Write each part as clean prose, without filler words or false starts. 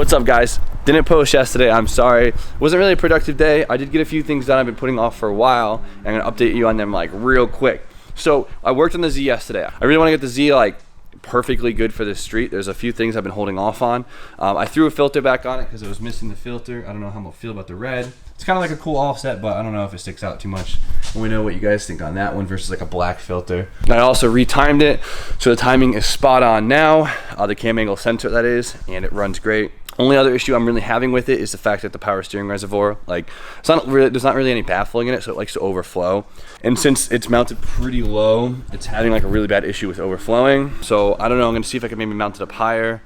What's up, guys? Didn't post yesterday, I'm sorry. Wasn't really a productive day. I did get a few things done I've been putting off for a while. I'm gonna update you on them like real quick. So I worked on the Z yesterday. I really wanna get the Z like perfectly good for this street. There's a few things I've been holding off on. I threw a filter back on it because it was missing the filter. I don't know how I'm gonna feel about the red. It's kind of like a cool offset, but I don't know if it sticks out too much. Let me know what you guys think on that one versus like a black filter. I also retimed it, so the timing is spot on now. The cam angle sensor, that is, and it runs great. Only other issue I'm really having with it is the fact that the power steering reservoir, like, there's not really any baffling in it, so it likes to overflow. And since it's mounted pretty low, it's having like a really bad issue with overflowing. So I don't know, I'm gonna see if I can maybe mount it up higher.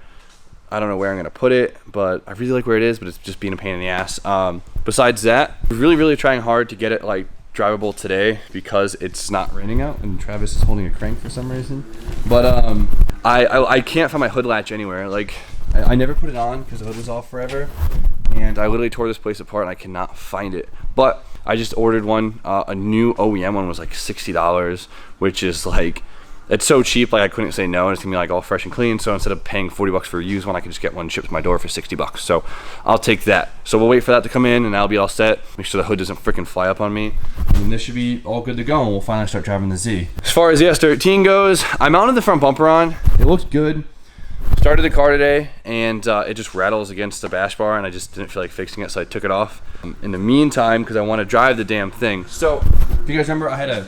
I don't know where I'm gonna put it, but I really like where it is, but it's just being a pain in the ass. Besides that, we're really trying hard to get it like drivable today because it's not raining out and Travis is holding a crank for some reason. But I can't find my hood latch anywhere. Like, I never put it on because the hood was off forever, and I literally tore this place apart and I cannot find it. But I just ordered one. A new OEM one was like $60, which is like, it's so cheap, like I couldn't say no, and it's gonna be like all fresh and clean. So instead of paying 40 bucks for a used one, I can just get one shipped to my door for 60 bucks. So I'll take that. So we'll wait for that to come in and I'll be all set. Make sure the hood doesn't freaking fly up on me. And this should be all good to go, and we'll finally start driving the Z. As far as the S13 goes, I mounted the front bumper on. It looks good. Started the car today, and it just rattles against the bash bar, and I just didn't feel like fixing it, so I took it off. In the meantime, because I want to drive the damn thing. So, if you guys remember, I don't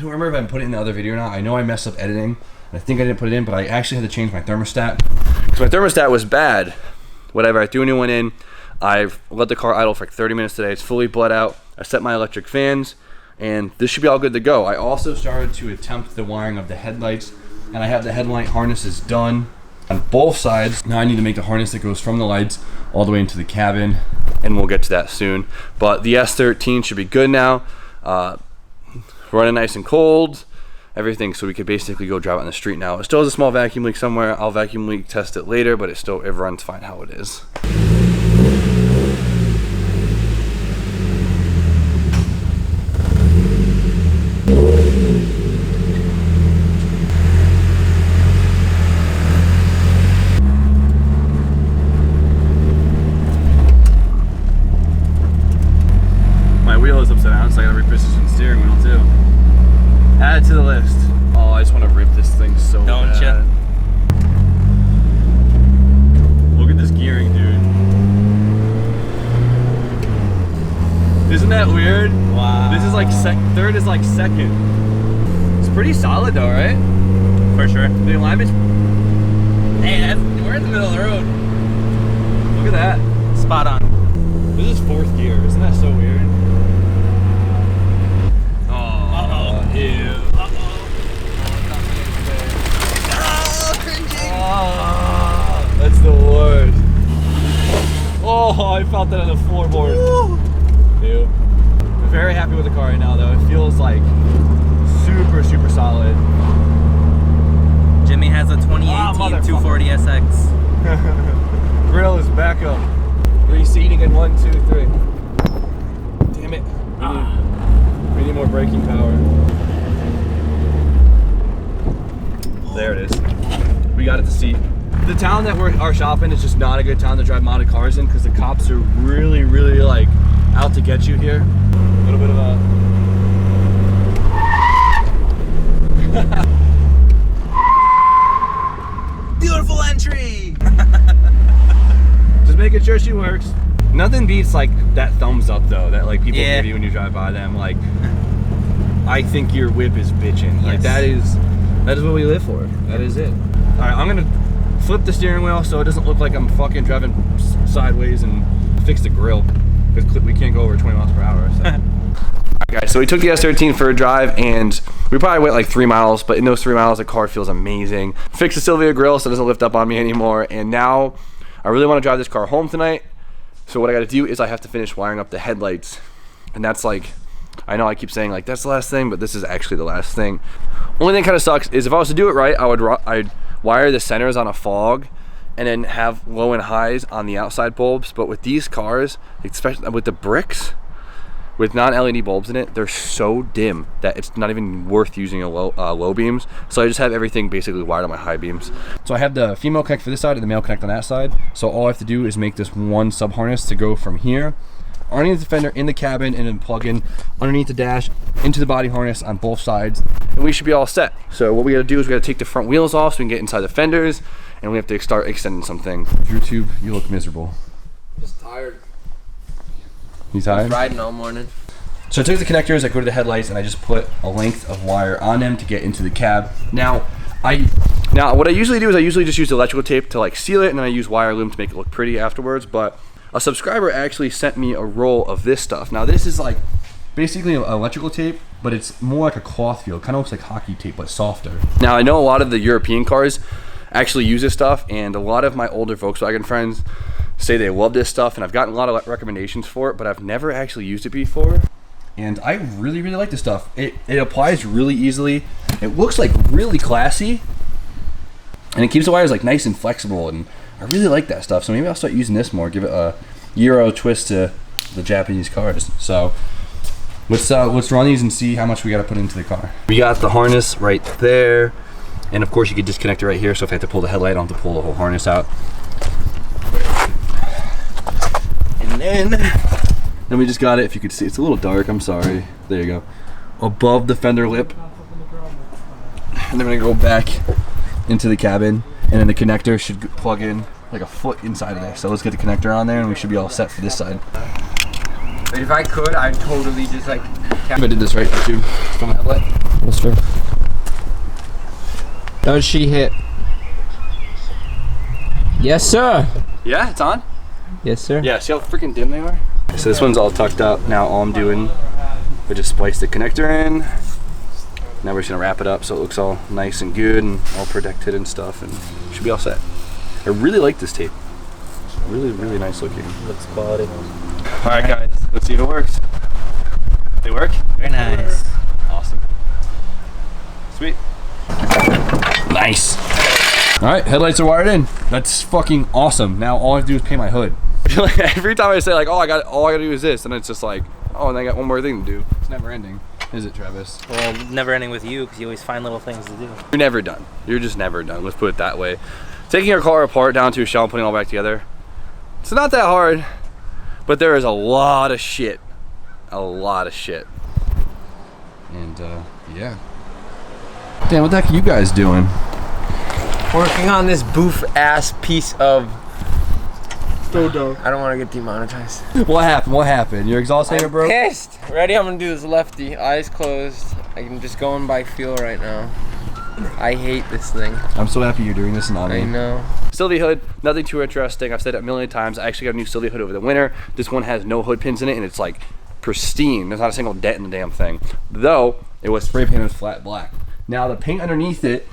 remember if I put it in the other video or not. I know I messed up editing, and I think I didn't put it in, but I actually had to change my thermostat. Because my thermostat was bad. Whatever, I threw a new one in. I've let the car idle for like 30 minutes today. It's fully bled out. I set my electric fans, and this should be all good to go. I also started to attempt the wiring of the headlights, and I have the headlight harnesses done on both sides. Now I need to make the harness that goes from the lights all the way into the cabin, and we'll get to that soon. But the S13 should be good now. Running nice and cold, everything, so we could basically go drive it on the street now. It still has a small vacuum leak somewhere. I'll vacuum leak test it later, but it runs fine how it is. My wheel is upside down, so I gotta reposition the steering wheel too. Add it to the list. Oh, I just want to rip this thing so bad. Don't you? Look at this gearing, dude. Isn't that weird? Wow. This is like third is like second. It's pretty solid though, right? For sure. The alignment's... Hey, we're in the middle of the road. Look at that. Spot on. This is fourth gear. Isn't that so weird? Ew. Oh, that's the worst. Oh, I felt that on the floorboard. Ew. I'm very happy with the car right now, though. It feels like super solid. Jimmy has a 2018 240 SX. Grill is back up. Reseating in 1, 2, 3. Damn it. We need more braking power. There it is. We got it to seat. The town that our shop in is just not a good town to drive modded cars in because the cops are really like out to get you here. A little bit of a... Beautiful entry! Just making sure she works. Nothing beats like that thumbs up though, that like people give you when you drive by them. Like, I think your whip is bitching. Yes. Like that is what we live for. That is it. All right, I'm gonna flip the steering wheel so it doesn't look like I'm fucking driving sideways and fix the grill because we can't go over 20 miles per hour. So. All right, guys, so we took the S13 for a drive and we probably went like 3 miles, but in those 3 miles, the car feels amazing. Fixed the Sylvia grill so it doesn't lift up on me anymore, and now I really want to drive this car home tonight. So what I got to do is I have to finish wiring up the headlights, and that's like, I know I keep saying like that's the last thing, but this is actually the last thing. Only thing kind of sucks is if I was to do it right, I'd wire the centers on a fog and then have low and highs on the outside bulbs. But with these cars, especially with the bricks, with non-LED bulbs in it, they're so dim that it's not even worth using a low beams. So I just have everything basically wired on my high beams. So I have the female connect for this side and the male connect on that side. So all I have to do is make this one sub harness to go from here underneath the fender in the cabin and then plug in underneath the dash into the body harness on both sides, and we should be all set. So what we gotta do is we gotta take the front wheels off so we can get inside the fenders, and we have to start extending something. YouTube, you look miserable. Just tired. You tired? Riding all morning. So I took the connectors, I go to the headlights, and I just put a length of wire on them to get into the cab. Now what I usually do is I usually just use electrical tape to like seal it, and then I use wire loom to make it look pretty afterwards. But a subscriber actually sent me a roll of this stuff. Now this is like basically electrical tape, but it's more like a cloth feel. It kind of looks like hockey tape, but softer. Now I know a lot of the European cars actually use this stuff, and a lot of my older Volkswagen friends say they love this stuff, and I've gotten a lot of recommendations for it, but I've never actually used it before. And I really like this stuff. It applies really easily. It looks like really classy, and it keeps the wires like nice and flexible, and I really like that stuff. So maybe I'll start using this more, give it a Euro twist to the Japanese cars. So let's run these and see how much we got to put into the car. We got the harness right there, and of course you could disconnect it right here. So if I have to pull the headlight, I don't have to pull the whole harness out. And then we just got it. If you could see, it's a little dark. I'm sorry. There you go. Above the fender lip, and then we're gonna go back into the cabin, and then the connector should plug in like a foot inside of there. So let's get the connector on there, and we should be all set for this side. But if I could, I'd totally just like. I did this right, too. From the headlight. Yes, sir. Does she hit? Yes, sir. Yeah, it's on. Yes, sir. Yeah, see how freaking dim they are? So this one's all tucked up. Now all I'm doing, I just splice the connector in. Now we're just gonna wrap it up so it looks all nice and good and all protected and stuff, and should be all set. I really like this tape. Really nice looking. Looks quality. All right, guys, let's see if it works. They work? Very nice. Awesome. Sweet. Nice. All right, headlights are wired in. That's fucking awesome. Now all I have to do is paint my hood. I feel like every time I say like, oh, all I gotta do is this, and it's just like, oh, and I got one more thing to do. It's never ending, is it, Travis? Well, never ending with you because you always find little things to do. You're never done. You're just never done. Let's put it that way. Taking our car apart down to a shell and putting it all back together, it's not that hard, but there is a lot of shit. A lot of shit. And yeah. Damn, what the heck are you guys doing? Working on this boof ass piece of dodo. I don't want to get demonetized. What happened? What happened? Your exhaust hanger broke? Pissed. Ready? I'm gonna do this lefty. Eyes closed. I'm just going by feel right now. I hate this thing. I'm so happy you're doing this and not me. I know. Sylvia hood, nothing too interesting. I've said it a million times. I actually got a new Sylvia hood over the winter. This one has no hood pins in it, and it's like pristine. There's not a single dent in the damn thing. Though it was spray painted flat black. Now the paint underneath it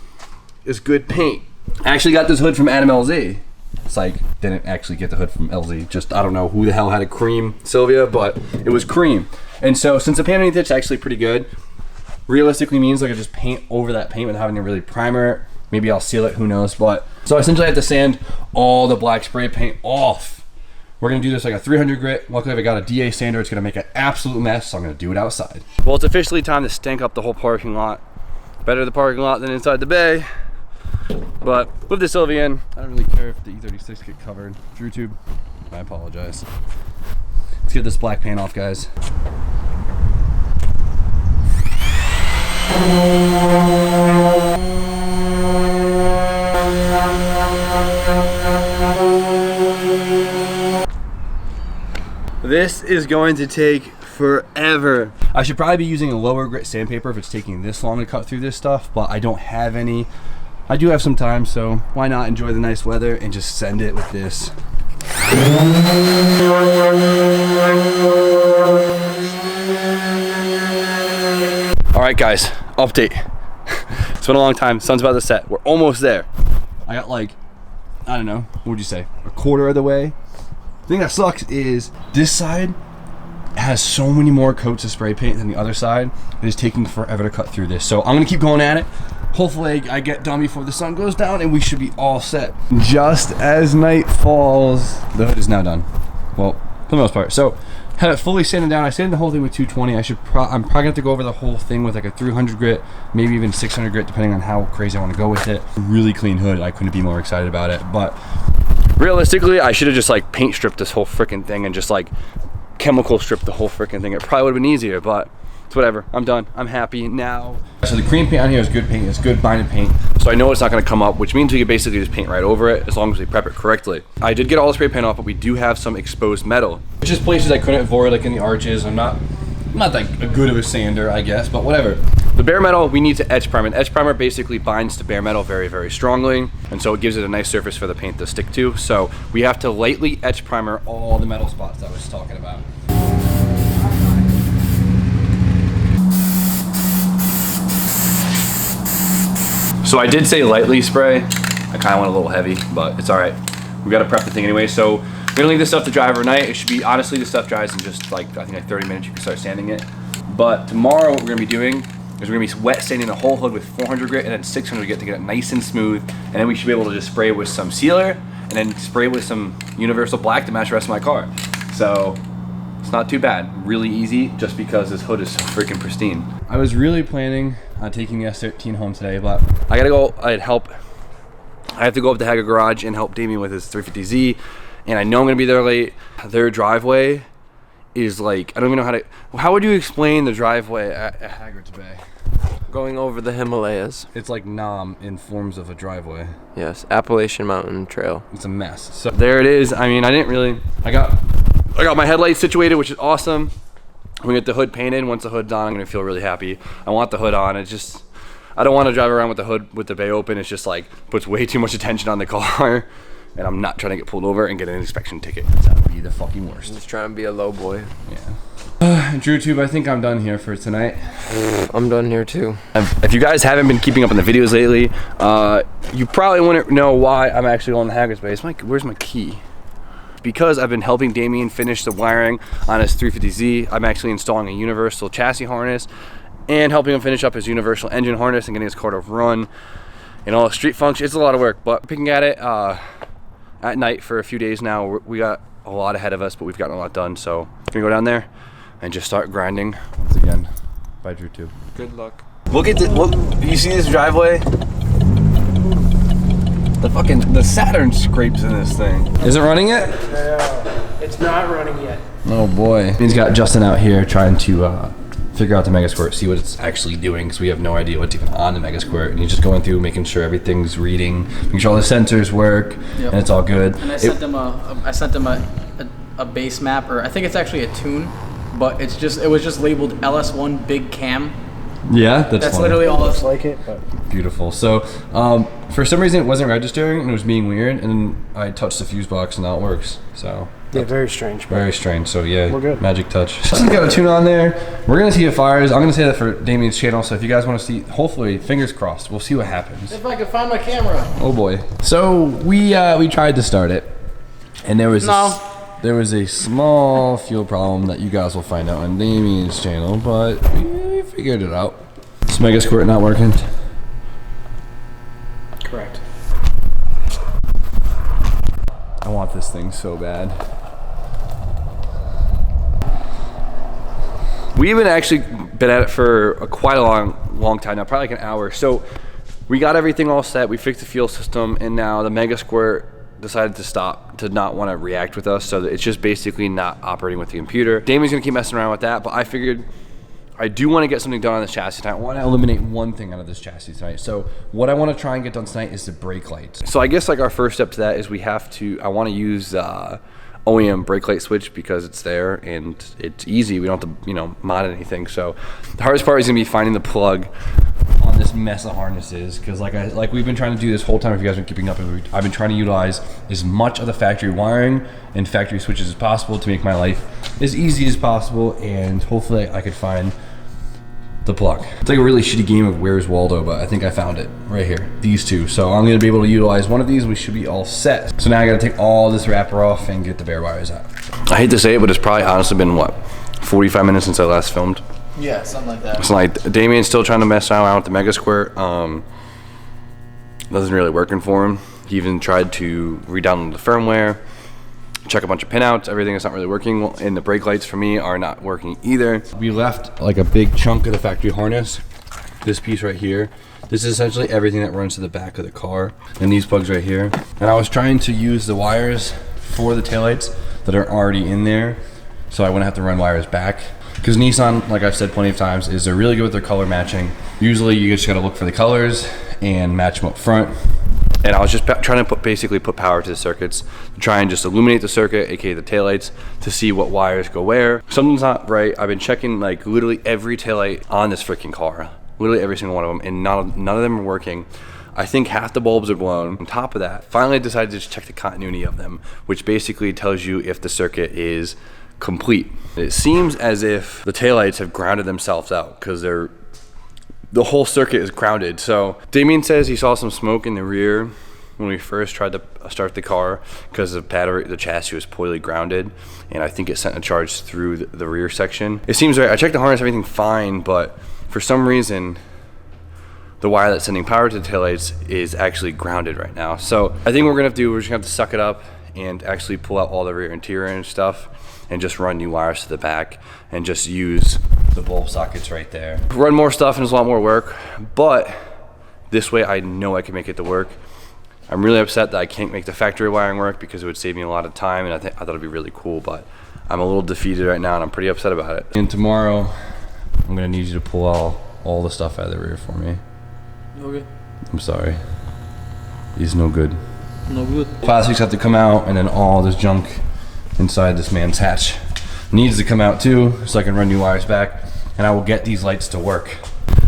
is good paint. I actually got this hood from Adam LZ. It's like, didn't actually get the hood from LZ. Just, I don't know who the hell had a cream Sylvia, but it was cream. And so since the paint underneath it's actually pretty good, realistically means like I just paint over that paint without having to really primer it. Maybe I'll seal it, who knows. But so essentially I have to sand all the black spray paint off. We're gonna do this like a 300 grit. Luckily I got a DA sander. It's gonna make an absolute mess, so I'm gonna do it outside. Well, it's officially time to stank up the whole parking lot. Better the parking lot than inside the bay. But with the Sylvia in, I don't really care if the E36 get covered. YouTube, I apologize. Let's get this black paint off, guys. This is going to take forever. I should probably be using a lower grit sandpaper if it's taking this long to cut through this stuff, but I don't have any. I do have some time, so why not enjoy the nice weather and just send it with this. All right, guys, update. It's been a long time. Sun's about to set. We're almost there. I got like, I don't know, what would you say? A quarter of the way. The thing that sucks is this side has so many more coats of spray paint than the other side. It is taking forever to cut through this. So I'm gonna keep going at it. Hopefully I get done before the sun goes down and we should be all set. Just as night falls, the hood is now done. Well, for the most part. So Had it fully sanded down. I sanded the whole thing with 220. I'm probably gonna have to go over the whole thing with like a 300 grit, maybe even 600 grit, depending on how crazy I want to go with it. Really clean hood. I couldn't be more excited about it. But realistically, I should have just like paint stripped this whole freaking thing and just like chemical stripped the whole freaking thing. It probably would have been easier, but it's whatever. I'm done. I'm happy now. So the cream paint on here is good paint. It's good binded paint. So I know it's not going to come up, which means we can basically just paint right over it as long as we prep it correctly. I did get all the spray paint off, but we do have some exposed metal. It's just places I couldn't avoid, like in the arches. I'm not that good of a sander, I guess, but whatever. The bare metal, we need to edge prime. And edge primer basically binds to bare metal very, very strongly. And so it gives it a nice surface for the paint to stick to. So we have to lightly edge primer all the metal spots that I was talking about. So I did say lightly spray. I kind of went a little heavy, but it's all right. We got to prep the thing anyway. So we're gonna leave this stuff to dry overnight. It should be, honestly, this stuff dries in just like, I think like 30 minutes, you can start sanding it. But tomorrow what we're gonna be doing is we're gonna be wet sanding the whole hood with 400 grit and then 600 grit to get it nice and smooth. And then we should be able to just spray with some sealer and then spray with some universal black to match the rest of my car. So it's not too bad. Really easy, just because this hood is so freaking pristine. I was really planning on taking the S13 home today, but I gotta go help. I have to go up to Hager Garage and help Damien with his 350Z, and I know I'm gonna be there late. Their driveway is like, I don't even know how to, how would you explain the driveway at Haggard's Bay? Going over the Himalayas. It's like Nam in forms of a driveway. Yes, Appalachian Mountain Trail. It's a mess. So there it is. I mean, I got my headlights situated, which is awesome. We get the hood painted. Once the hood's on, I'm gonna feel really happy. I want the hood on. It's just, I don't want to drive around with the hood with the bay open. It's just like puts way too much attention on the car, and I'm not trying to get pulled over and get an inspection ticket. That would be the fucking worst. Just trying to be a low boy. Yeah. DrewTube, I think I'm done here for tonight. I'm done here too. If you guys haven't been keeping up on the videos lately, you probably wouldn't know why I'm actually going to Haggard's Bay. Where's my key? Because I've been helping Damien finish the wiring on his 350Z. I'm actually installing a universal chassis harness and helping him finish up his universal engine harness and getting his car to run and all the street function. It's a lot of work, but picking at it at night for a few days now. We got a lot ahead of us, but we've gotten a lot done. So we're gonna go down there and just start grinding once again. Bye, DrewTube. Good luck. Look at this. Look, you see this driveway? The Saturn scrapes in this thing. Is it running yet? No, it's not running yet. Oh boy. He's got Justin out here trying to figure out the Mega Squirt, see what it's actually doing, because we have no idea what's even on the Mega Squirt. And he's just going through, making sure everything's reading, making sure all the sensors work, and it's all good. And I sent them a base map, or I think it's actually a tune, but it was just labeled LS1 Big Cam. Yeah, that's funny. Literally all it's like it. But. Beautiful. So for some reason it wasn't registering and it was being weird, and I touched the fuse box and now it works. So yeah, very strange. Very strange. So yeah, we're good. Magic touch. Justin's got a tune on there. We're gonna see if it fires. I'm gonna say that for Damien's channel. So if you guys want to see, hopefully, fingers crossed, we'll see what happens. If I can find my camera. Oh boy. So we tried to start it, and there was a small fuel problem that you guys will find out on Damien's channel, but we figured it out. Is Mega Squirt not working? Correct. I want this thing so bad. We've actually been at it for quite a long time now, probably like an hour. So we got everything all set. We fixed the fuel system, and now the Mega Squirt decided to stop, to not want to react with us. So it's just basically not operating with the computer. Damien's gonna keep messing around with that, but I figured I do want to get something done on this chassis tonight. I want to eliminate one thing out of this chassis tonight. So what I want to try and get done tonight is the brake lights. So I guess like our first step to that is I want to use OEM brake light switch because it's there and it's easy. We don't have to, mod anything. So the hardest part is gonna be finding the plug on this mess of harnesses, because like we've been trying to do this whole time. If you guys have been keeping up, I've been trying to utilize as much of the factory wiring and factory switches as possible to make my life as easy as possible, and hopefully I could find the plug. It's like a really shitty game of Where's Waldo, but I think I found it right here. These two. So I'm gonna be able to utilize one of these. We should be all set. So now I gotta take all this wrapper off and get the bare wires out. I hate to say it, but it's probably honestly been what, 45 minutes since I last filmed. Yeah, something like that. It's like Damien's still trying to mess around with the Mega Squirt. Doesn't really working for him. He even tried to re-download the firmware, check a bunch of pinouts. Everything is not really working, and the brake lights for me are not working either. We left like a big chunk of the factory harness. This piece right here. This is essentially everything that runs to the back of the car, and these plugs right here. And I was trying to use the wires for the taillights that are already in there, so I wouldn't have to run wires back. Because Nissan, like I've said plenty of times, is they're really good with their color matching. Usually you just gotta look for the colors and match them up front. And I was just trying to basically put power to the circuits, to try and just illuminate the circuit, aka the taillights, to see what wires go where. Something's not right. I've been checking like literally every taillight on this freaking car, literally every single one of them, and none of them are working. I think half the bulbs are blown. On top of that, finally I decided to just check the continuity of them, which basically tells you if the circuit is complete. It seems as if the taillights have grounded themselves out because the whole circuit is grounded. So Damien says he saw some smoke in the rear when we first tried to start the car because the chassis was poorly grounded, and I think it sent a charge through the rear section. It seems right. I checked the harness, everything fine, but for some reason the wire that's sending power to the taillights is actually grounded right now. So I think what we're just gonna have to suck it up and actually pull out all the rear interior and stuff and just run new wires to the back and just use the bulb sockets right there. Run more stuff and it's a lot more work, but this way I know I can make it to work. I'm really upset that I can't make the factory wiring work because it would save me a lot of time, and I thought it'd be really cool, but I'm a little defeated right now and I'm pretty upset about it. And tomorrow I'm gonna need you to pull all the stuff out of the rear for me. Okay. I'm sorry. He's no good. No good. Plastics have to come out, and then all this junk inside this man's hatch needs to come out too, so I can run new wires back, and I will get these lights to work.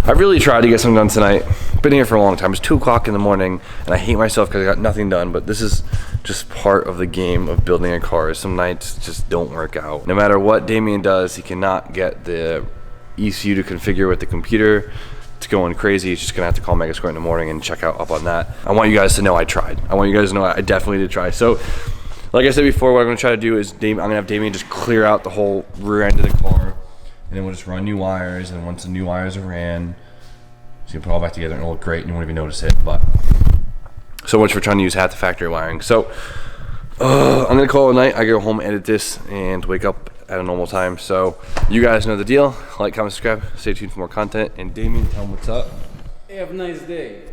I really tried to get something done tonight. Been here for a long time. It's 2 o'clock in the morning, and I hate myself because I got nothing done, but this is just part of the game of building a car. Some nights just don't work out. No matter what Damien does, he cannot get the ECU to configure with the computer. It's going crazy. He's just gonna have to call Megasquirt in the morning and check out up on that. I want you guys to know I tried. I want you guys to know I definitely did try. So, like I said before, what I'm gonna try to do is I'm gonna have Damien just clear out the whole rear end of the car, and then we'll just run new wires, and once the new wires are ran, so you put it all back together and it'll look great and you won't even notice it. But so much for trying to use half the factory wiring. So I'm gonna call it a night. I go home, edit this, and wake up at a normal time. So you guys know the deal. Like, comment, subscribe, stay tuned for more content, and Damien, tell them what's up. Hey, have a nice day.